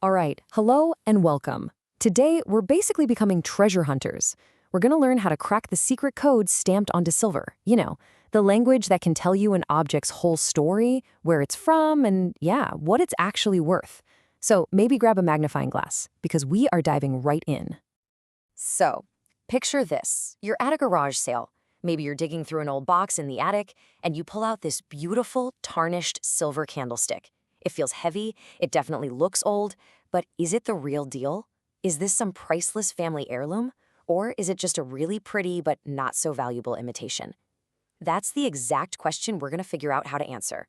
All right, hello and welcome. Today, we're basically becoming treasure hunters. We're going to learn how to crack the secret codes stamped onto silver. The language that can tell you an object's whole story, where it's from, and yeah, what it's actually worth. So maybe grab a magnifying glass, because we are diving right in. So, picture this. You're at a garage sale. Maybe you're digging through an old box in the attic, and you pull out this beautiful, tarnished silver candlestick. It feels heavy, it definitely looks old, but is it the real deal? Is this some priceless family heirloom? Or is it just a really pretty but not so valuable imitation? That's the exact question we're going to figure out how to answer.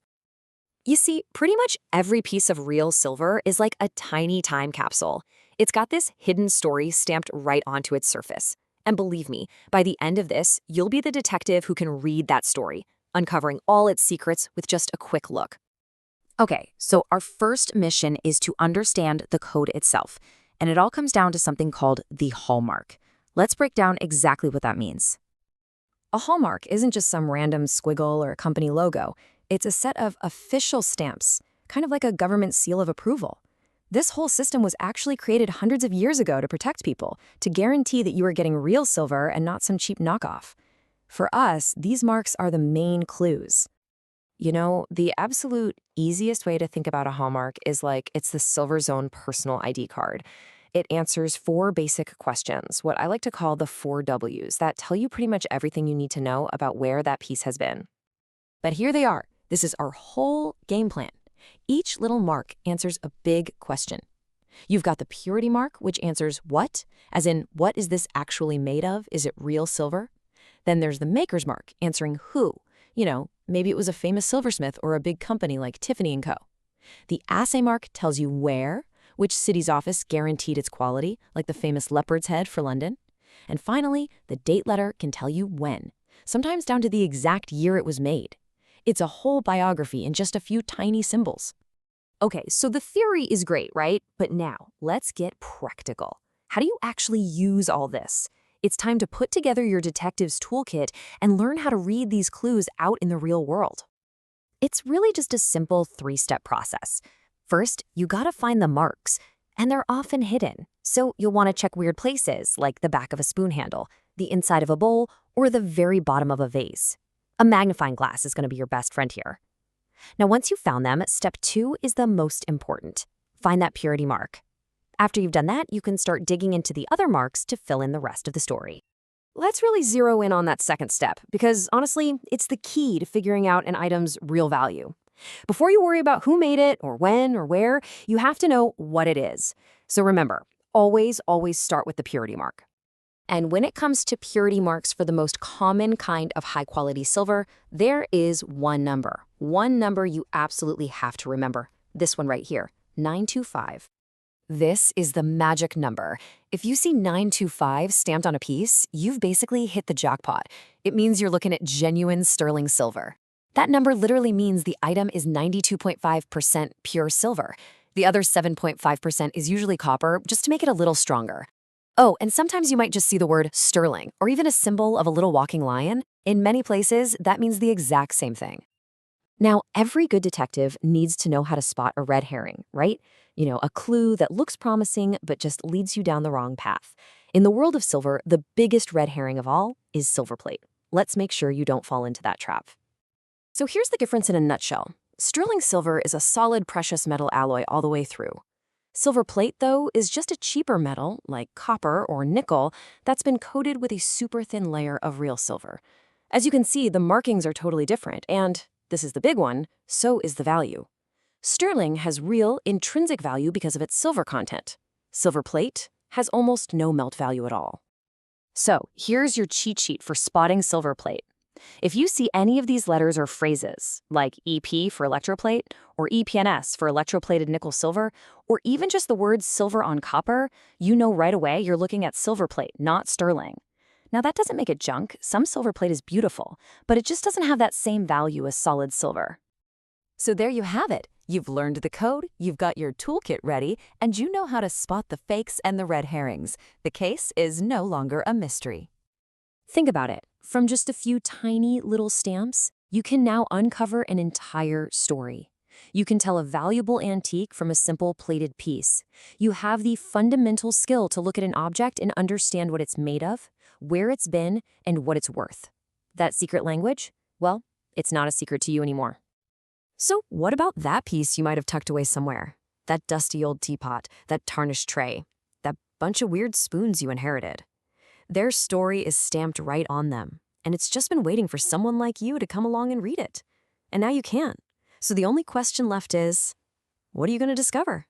You see, pretty much every piece of real silver is like a tiny time capsule. It's got this hidden story stamped right onto its surface. And believe me, by the end of this, you'll be the detective who can read that story, uncovering all its secrets with just a quick look. Okay, so our first mission is to understand the code itself, and it all comes down to something called the hallmark. Let's break down exactly what that means. A hallmark isn't just some random squiggle or company logo. It's a set of official stamps, kind of like a government seal of approval. This whole system was actually created hundreds of years ago to protect people, to guarantee that you are getting real silver and not some cheap knockoff. For us, these marks are the main clues. The absolute easiest way to think about a hallmark is like it's the Silverzz own personal ID card. It answers 4 basic questions, what I like to call the 4 W's, that tell you pretty much everything you need to know about where that piece has been. But here they are. This is our whole game plan. Each little mark answers a big question. You've got the purity mark, which answers what, as in what is this actually made of? Is it real silver? Then there's the maker's mark, answering who. Maybe it was a famous silversmith or a big company like Tiffany & Co. The assay mark tells you where, which city's office guaranteed its quality, like the famous leopard's head for London. And finally, the date letter can tell you when, sometimes down to the exact year it was made. It's a whole biography in just a few tiny symbols. Okay, so the theory is great, right? But now, let's get practical. How do you actually use all this? It's time to put together your detective's toolkit and learn how to read these clues out in the real world. It's really just a simple 3-step process. First, you gotta find the marks, and they're often hidden. So you'll want to check weird places, like the back of a spoon handle, the inside of a bowl, or the very bottom of a vase. A magnifying glass is gonna be your best friend here. Now, once you've found them, step 2 is the most important. Find that purity mark. After you've done that, you can start digging into the other marks to fill in the rest of the story. Let's really zero in on that second step, because honestly, it's the key to figuring out an item's real value. Before you worry about who made it, or when, or where, you have to know what it is. So remember, always start with the purity mark. And when it comes to purity marks for the most common kind of high-quality silver, there is one number. One number you absolutely have to remember. This one right here, 925. This is the magic number. If you see 925 stamped on a piece, you've basically hit the jackpot. It means you're looking at genuine sterling silver. That number literally means the item is 92.5% pure silver. The other 7.5% is usually copper, just to make it a little stronger. Oh, and sometimes you might just see the word sterling, or even a symbol of a little walking lion. In many places, that means the exact same thing. Now, every good detective needs to know how to spot a red herring, right? A clue that looks promising but just leads you down the wrong path. In the world of silver, the biggest red herring of all is silver plate. Let's make sure you don't fall into that trap. So here's the difference in a nutshell. Sterling silver is a solid precious metal alloy all the way through. Silver plate, though, is just a cheaper metal, like copper or nickel, that's been coated with a super thin layer of real silver. As you can see, the markings are totally different, and this is the big one, so is the value. Sterling has real, intrinsic value because of its silver content. Silver plate has almost no melt value at all. So, here's your cheat sheet for spotting silver plate. If you see any of these letters or phrases, like EP for electroplate, or EPNS for electroplated nickel silver, or even just the word silver on copper, you know right away you're looking at silver plate, not sterling. Now, that doesn't make it junk. Some silver plate is beautiful, but it just doesn't have that same value as solid silver. So there you have it. You've learned the code, you've got your toolkit ready, and you know how to spot the fakes and the red herrings. The case is no longer a mystery. Think about it. From just a few tiny little stamps, you can now uncover an entire story. You can tell a valuable antique from a simple plated piece. You have the fundamental skill to look at an object and understand what it's made of, where it's been, and what it's worth. That secret language? Well, it's not a secret to you anymore. So what about that piece you might have tucked away somewhere? That dusty old teapot, that tarnished tray, that bunch of weird spoons you inherited. Their story is stamped right on them, and it's just been waiting for someone like you to come along and read it. And now you can. So the only question left is, what are you going to discover?